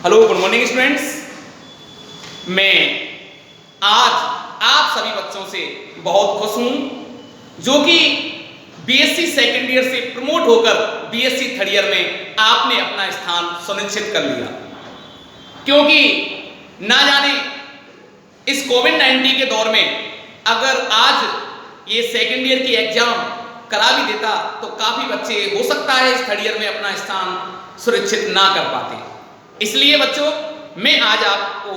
Hello, good morning students. मैं आज आप सभी बच्चों से बहुत खुश हूं जो कि बीएससी सेकेंड ईयर से प्रमोट होकर बीएससी थर्ड ईयर में आपने अपना स्थान सुनिश्चित कर लिया। क्योंकि ना जाने इस कोविड-19 के दौर में अगर आज ये सेकेंड ईयर की एग्जाम करा भी देता तो काफी बच्चे हो सकता है इस थर्ड ईयर में अपना स्थान सुरक्षित ना कर पाते। इसलिए बच्चों, मैं आज आपको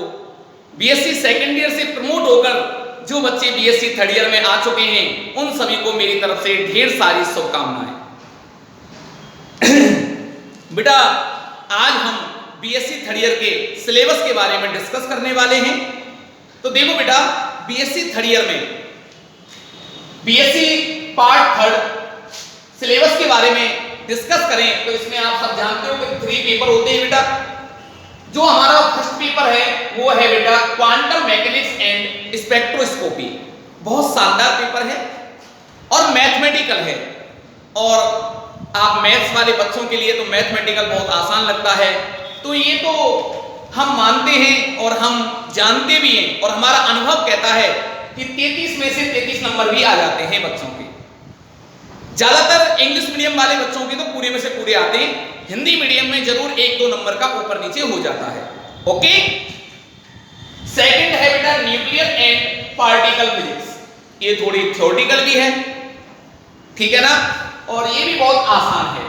बीएससी सेकेंड ईयर से प्रमोट होकर जो बच्चे बीएससी थर्ड ईयर में आ चुके हैं उन सभी को मेरी तरफ से ढेर सारी शुभकामनाएं। बेटा, आज हम बीएससी थर्ड ईयर के सिलेबस के बारे में डिस्कस करने वाले हैं। तो देखो बेटा, बीएससी थर्ड ईयर में बीएससी पार्ट थर्ड सिलेबस के बारे में डिस्कस करें तो इसमें आप सब जानते हो कि 3 पेपर होते हैं बेटा। जो हमारा फर्स्ट पेपर है वो है बेटा क्वांटम मैकेनिक्स एंड स्पेक्ट्रोस्कोपी। बहुत शानदार पेपर है और मैथमेटिकल है। और आप मैथ्स वाले बच्चों के लिए तो मैथमेटिकल बहुत आसान लगता है। तो ये तो हम मानते हैं और हम जानते भी हैं और हमारा अनुभव कहता है कि 33 में से 33 नंबर भी आ जाते हैं बच्चों के। ज्यादातर इंग्लिश मीडियम वाले बच्चों के तो पूरे में से पूरे आते हैं। हिंदी मीडियम में जरूर 1-2 नंबर का ऊपर नीचे हो जाता है। ओके, सेकंड है बेटा न्यूक्लियर एंड पार्टिकल फिजिक्स। ये थोड़ी थ्योरेटिकल भी है, ठीक है ना, और ये भी बहुत आसान है।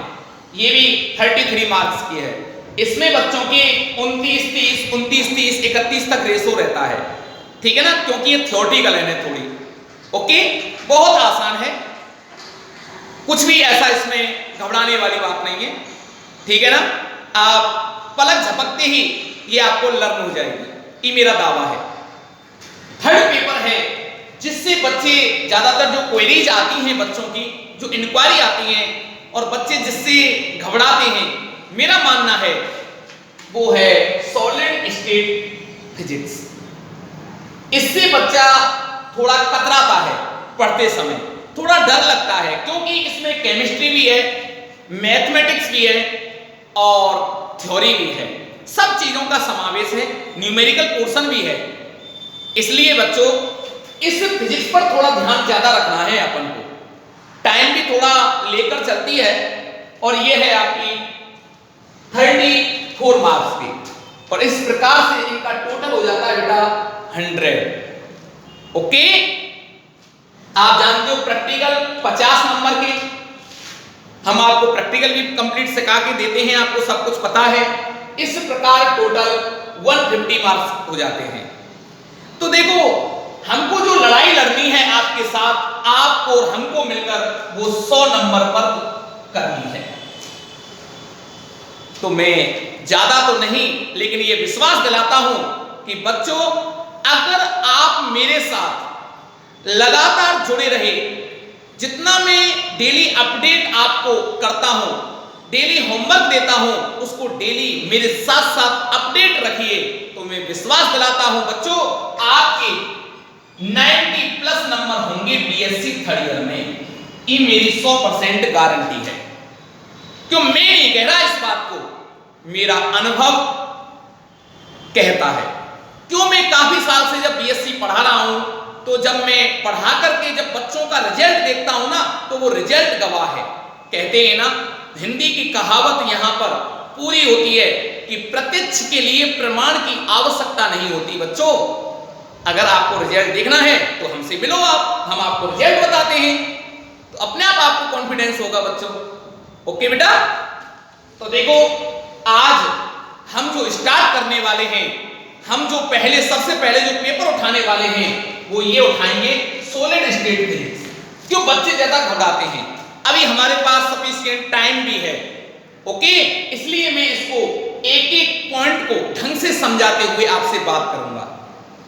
ये भी 33 मार्क्स की है। इसमें बच्चों के 29-30, 29-30, 31 तक रेशो रहता है, ठीक है ना, क्योंकि ये थ्योरेटिकल है ना थोड़ी। ओके, बहुत आसान है, कुछ भी ऐसा इसमें घबराने वाली बात नहीं है, ठीक है ना। आप पलक झपकते ही ये आपको लर्न हो जाएगी, ये मेरा दावा है। थर्ड पेपर है जिससे बच्चे ज्यादातर जो क्वेरीज आती हैं बच्चों की, जो इंक्वायरी आती हैं और बच्चे जिससे घबराते हैं, मेरा मानना है वो है सॉलिड स्टेट फिजिक्स। इससे बच्चा थोड़ा कतराता है पढ़ते समय, थोड़ा डर लगता है, क्योंकि इसमें केमिस्ट्री भी है, मैथमेटिक्स भी है और थ्योरी भी है, सब चीजों का समावेश है, न्यूमेरिकल पोर्शन भी है। इसलिए बच्चों इस फिजिक्स पर थोड़ा ध्यान ज्यादा रखना है अपन को। टाइम भी थोड़ा लेकर चलती है और ये है आपकी 34 मार्क्स की, और इस प्रकार से इनका टोटल हो जाता है बेटा 100। ओके, आप जानते हो प्रैक्टिकल 50 नंबर के, हम आपको प्रैक्टिकल भी कंप्लीट सिखा के देते हैं, आपको सब कुछ पता है। इस प्रकार टोटल 150 मार्क्स हो जाते हैं। तो देखो, हमको जो लड़ाई लड़नी है आपके साथ, आपको और हमको मिलकर वो 100 नंबर पर करनी है। तो मैं ज्यादा तो नहीं, लेकिन ये विश्वास दिलाता हूं कि बच्चों, अगर आप मेरे साथ लगातार जुड़े रहे, जितना मैं डेली अपडेट आपको करता हूं, डेली होमवर्क देता हूं, उसको डेली मेरे साथ साथ अपडेट रखिए, तो मैं विश्वास दिलाता हूं बच्चों, आपके 90+ नंबर होंगे बीएससी थर्ड ईयर में। ये मेरी 100% गारंटी है। क्यों मैं नहीं कह रहा इस बात को, मेरा अनुभव कहता है। क्यों मैं काफी साल से जब बीएससी पढ़ा रहा हूं, तो जब मैं पढ़ा करके जब बच्चों का रिजल्ट देखता हूं ना, तो वो रिजल्ट गवाह है। कहते हैं ना, हिंदी की कहावत यहां पर पूरी होती है कि प्रत्यक्ष के लिए प्रमाण की आवश्यकता नहीं होती। बच्चों, अगर आपको रिजल्ट देखना है तो हमसे मिलो, आप, हम आपको रिजल्ट बताते हैं, तो अपने आप आपको कॉन्फिडेंस होगा बच्चों। ओके बेटा, तो देखो, आज हम जो स्टार्ट करने वाले हैं, हम जो सबसे पहले जो पेपर उठाने वाले हैं, वो ये उठाएंगे सॉलिड स्टेट फिजिक्स। क्यों बच्चे ज्यादा घबराते हैं, अभी हमारे पास सफिशिएंट टाइम भी है। ओके, इसलिए मैं इसको एक एक पॉइंट को ढंग से समझाते हुए आपसे बात करूंगा।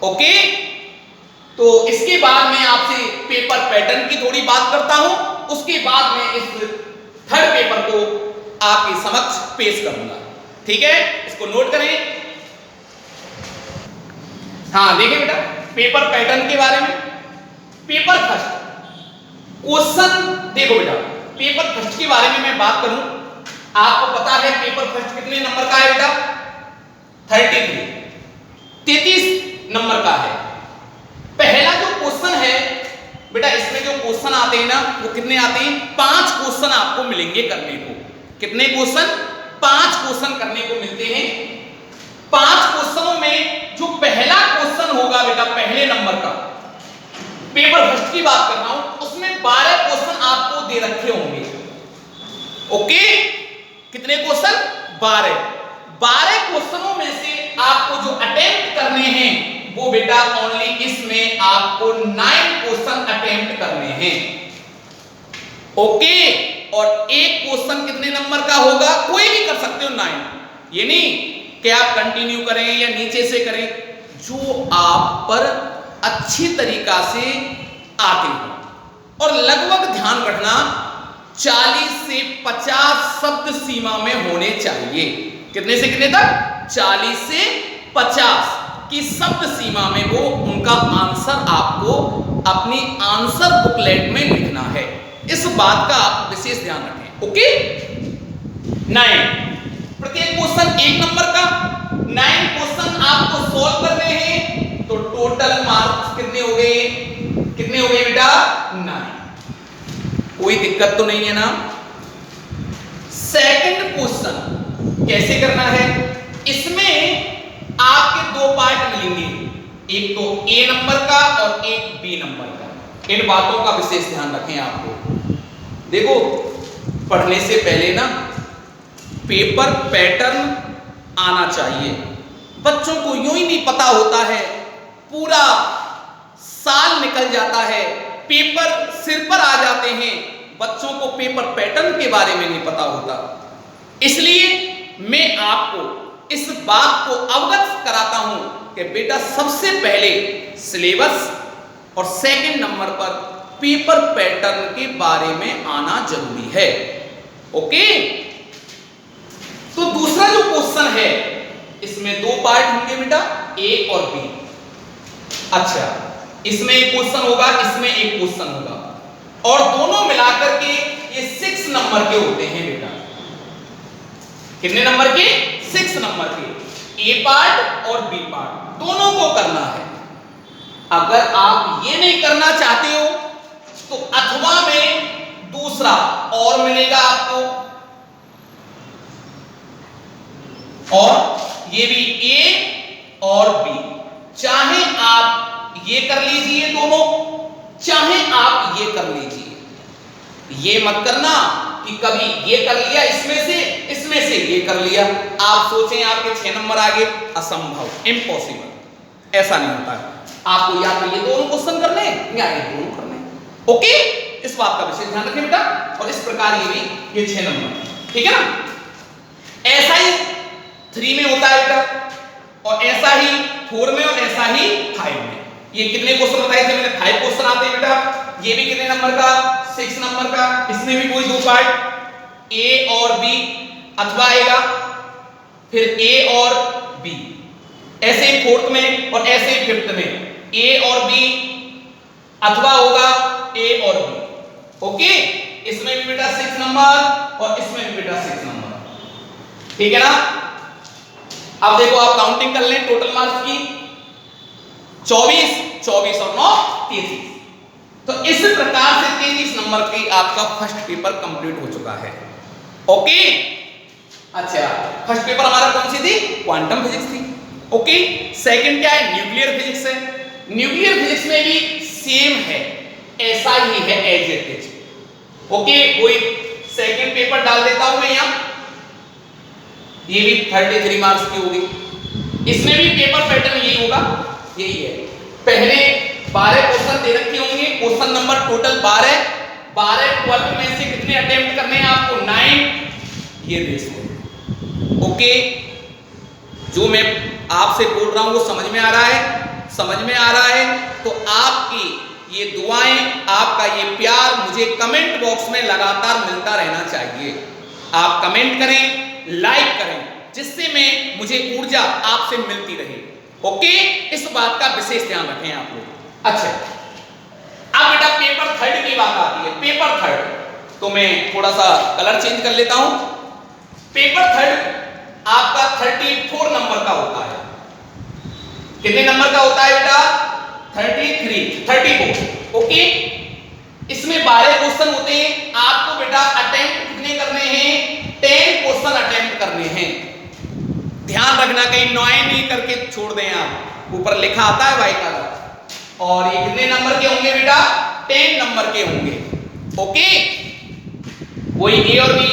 ओके, तो इसके बाद मैं आपसे पेपर पैटर्न की थोड़ी बात करता हूं, उसके बाद मैं इस थर्ड पेपर को आपके समक्ष पेश करूंगा। ठीक है, इसको नोट करें। हाँ, देखिए बेटा, पेपर पैटर्न के बारे में। पेपर फर्स्ट क्वेश्चन, देखो बेटा, पेपर फर्स्ट के बारे में मैं बात करूं, आपको पता है पेपर फर्स्ट कितने नंबर का है बेटा? 33 नंबर का है। पहला जो क्वेश्चन है बेटा, इसमें जो क्वेश्चन आते हैं ना वो कितने आते हैं? 5 क्वेश्चन आपको मिलेंगे करने को। कितने क्वेश्चन? 5 क्वेश्चन करने को मिलते हैं। 5 क्वेश्चनों में जो पहला क्वेश्चन होगा बेटा पहले नंबर का, पेपर फर्स्ट की बात कर रहा हूं, उसमें 12 क्वेश्चन आपको दे रखे होंगे। ओके, कितने क्वेश्चन? 12 क्वेश्चनों में से आपको जो अटेम्प्ट करने हैं वो बेटा ओनली इसमें आपको 9 क्वेश्चन अटेम्प्ट करने हैं। ओके, और एक क्वेश्चन कितने नंबर का होगा? कोई भी कर सकते हो 9, ये नहीं कि आप कंटिन्यू करें या नीचे से करें, जो आप पर अच्छी तरीका से आते हो। और लगभग ध्यान रखना 40 से 50 शब्द सीमा में होने चाहिए। कितने से कितने तक? 40 से 50 की शब्द सीमा में वो उनका आंसर आपको अपनी आंसर बुकलेट में लिखना है। इस बात का आप विशेष ध्यान रखें। ओके, 9 प्रत्येक क्वेश्चन 1 नंबर का, 9 क्वेश्चन आपको सॉल्व करने हैं। तो टोटल मार्क्स कितने हो गए? कितने हो गए बेटा? 9। कोई दिक्कत तो नहीं है ना? सेकंड क्वेश्चन कैसे करना है? इसमें आपके 2 पार्ट मिलेंगे, एक तो ए नंबर का और एक बी नंबर का। इन बातों का विशेष ध्यान रखें आपको। देखो, पढ़ने से पहले ना पेपर पैटर्न आना चाहिए। बच्चों को यूं ही नहीं पता होता है, पूरा साल निकल जाता है, पेपर सिर पर आ जाते हैं, बच्चों को पेपर पैटर्न के बारे में नहीं पता होता। इसलिए मैं आपको इस बात को अवगत कराता हूं कि बेटा सबसे पहले सिलेबस और सेकंड नंबर पर पेपर पैटर्न के बारे में आना जरूरी है। ओके, तो दूसरा जो क्वेश्चन है इसमें 2 पार्ट होंगे बेटा, ए और बी। अच्छा, इसमें एक क्वेश्चन होगा, इसमें एक क्वेश्चन होगा, और दोनों मिलाकर के ये 6 नंबर के होते हैं बेटा। कितने नंबर के? 6 नंबर के। ए पार्ट और बी पार्ट दोनों को करना है। अगर आप ये नहीं करना चाहते हो तो अथवा में दूसरा और मिलेगा आपको, और ये भी ए और बी। चाहे आप ये कर लीजिए दोनों, चाहे आप ये कर लीजिए। ये मत करना कि कभी ये कर लिया इसमें से ये कर लिया, आप सोचें आपके 6 नंबर आ गए। असंभव, इम्पॉसिबल, ऐसा नहीं होता है। आपको या तो ये दोनों क्वेश्चन करने या ये दोनों करने। ओके, इस बात का विशेष ध्यान रखें बेटा। और इस प्रकार ये भी ये 6 नंबर, ठीक है ना? ऐसा ही 3 में होता है बेटा, और ऐसा ही 4 में, और ऐसा ही 5 में। ये कितने क्वेश्चन बताए थे मैंने? 5 क्वेश्चन आते हैं बेटा। ये भी कितने नंबर का? 6 नंबर का। इसमें भी कोई 2 पार्ट, ए और बी अथवा आएगा, फिर ए और बी, ऐसे ही 4th में और ऐसे ही 5th में ए और बी अथवा होगा ए और बी। ओके, इसमें भी बेटा 6 नंबर और इसमें भी बेटा 6 नंबर, ठीक है ना? अब देखो, आप काउंटिंग कर लें टोटल मार्क्स की। 24, 24 और 9, 33। तो इस प्रकार से 33 नंबर की आपका फर्स्ट पेपर कंप्लीट हो चुका है। ओके, अच्छा, फर्स्ट पेपर हमारा कौन सी थी? क्वांटम फिजिक्स थी। ओके, सेकंड क्या है? न्यूक्लियर फिजिक्स है। न्यूक्लियर फिजिक्स में भी सेम है, ऐसा ही है एज इट इज। ओके, वही सेकंड पेपर डाल देता हूं मैं यहां। ये भी 33 मार्क्स की होगी। इसमें भी पेपर पैटर्न यही होगा, यही है। पहले 12 क्वेश्चन दे रखे होंगे, क्वेश्चन नंबर टोटल 12, 12 में से कितने अटेम्प्ट करने हैं आपको? 9। ये बेस है। ओके, जो मैं आपसे बोल रहा हूं वो समझ में आ रहा है? समझ में आ रहा है तो आपकी ये दुआएं, आपका ये प्यार मुझे कमेंट बॉक्स में लगातार मिलता रहना चाहिए। आप कमेंट करें, लाइक करें, जिससे मैं मुझे ऊर्जा आपसे मिलती रहे। ओके, इस बात का विशेष ध्यान रखें आप लोग। अच्छा, अब बेटा पेपर थर्ड की बात आती है। पेपर थर्ड तो मैं थोड़ा सा कलर चेंज कर लेता हूं। पेपर थर्ड आपका 34 नंबर का होता है। कितने नंबर का होता है बेटा? 34। ओके, इसमें 12 क्वेश्चन होते हैं। आपको बेटा अटेम्प्ट कितने करने हैं? 10 क्वेश्चन अटेम्प्ट करने हैं। ध्यान रखना कहीं 9 नहीं करके छोड़ दें आप, ऊपर लिखा आता है वाई का। और ये कितने नंबर के होंगे बेटा? 10 नंबर के होंगे। ओके, वही ए और बी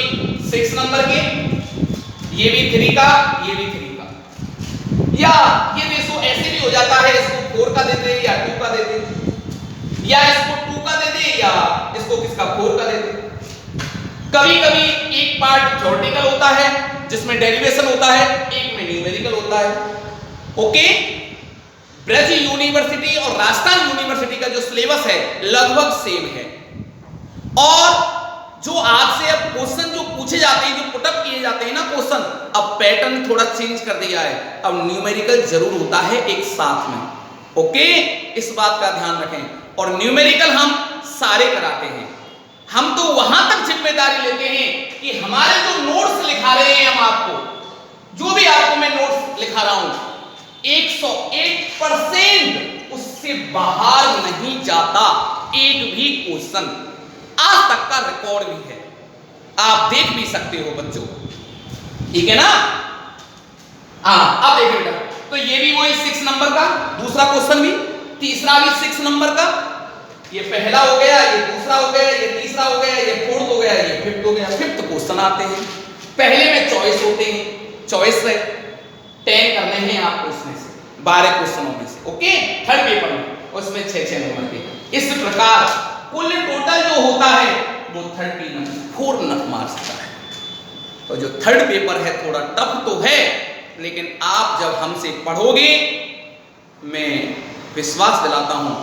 6 नंबर के, ये भी 3 का, ये भी 3 का। या ये देखो ऐसे भी हो जाता है, इसको 4 का दे दे या 2 का दे दे, या इसको 2 का दे दे या इसको किसका 4 का दे दे। कभी कभी एक पार्ट थ्योरेटिकल होता है जिसमें डेरिवेशन होता है, एक में न्यूमेरिकल होता है। ओके, ब्रज यूनिवर्सिटी और राजस्थान यूनिवर्सिटी का जो सिलेबस है लगभग सेम है। और जो आपसे अब क्वेश्चन जो पूछे जाते हैं, जो पुटअप किए जाते हैं ना क्वेश्चन, अब पैटर्न थोड़ा चेंज कर दिया है। अब न्यूमेरिकल जरूर होता है एक साथ में। ओके, इस बात का ध्यान रखें। और न्यूमेरिकल हम सारे कराते हैं। हम तो वहां तक जिम्मेदारी लेते हैं कि हमारे जो नोट्स लिखा रहे हैं हम आपको, जो भी आपको मैं नोट्स लिखा रहा हूं, 101% उससे बाहर नहीं जाता एक भी क्वेश्चन। आज तक का रिकॉर्ड भी है, आप देख भी सकते हो बच्चों, ठीक है ना? अब देखिए बेटा, तो ये भी वही 6 नंबर का दूसरा क्वेश्चन भी, तीसरा भी 6 नंबर का। ये पहला हो गया, ये दूसरा हो गया, ये तीसरा हो गया, ये फोर्थ हो गया, ये फिफ्थ हो गया। फिफ्थ क्वेश्चन आते हैं, पहले में चॉइस होते हैं, चॉइस है 10 करने हैं आपको इसमें से 12 क्वेश्चनों में से। ओके, थर्ड पेपर में उसमें 6 नंबर के। इस प्रकार कुल टोटल जो होता है वो 34 मार्क्स का है। तो जो थर्ड पेपर है थोड़ा टफ तो है, लेकिन आप जब हमसे पढ़ोगे, मैं विश्वास दिलाता हूं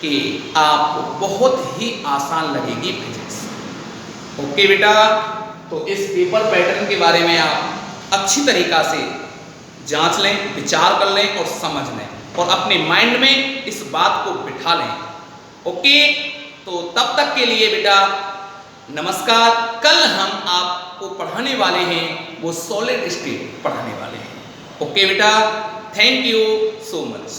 कि आपको बहुत ही आसान लगेगी फिजिक्स। ओके बेटा, तो इस पेपर पैटर्न के बारे में आप अच्छी तरीका से जांच लें, विचार कर लें और समझ लें, और अपने माइंड में इस बात को बिठा लें। ओके, तो तब तक के लिए बेटा नमस्कार। कल हम आपको पढ़ाने वाले हैं वो सॉलिड स्टेट पढ़ाने वाले हैं। ओके बेटा, थैंक यू सो मच।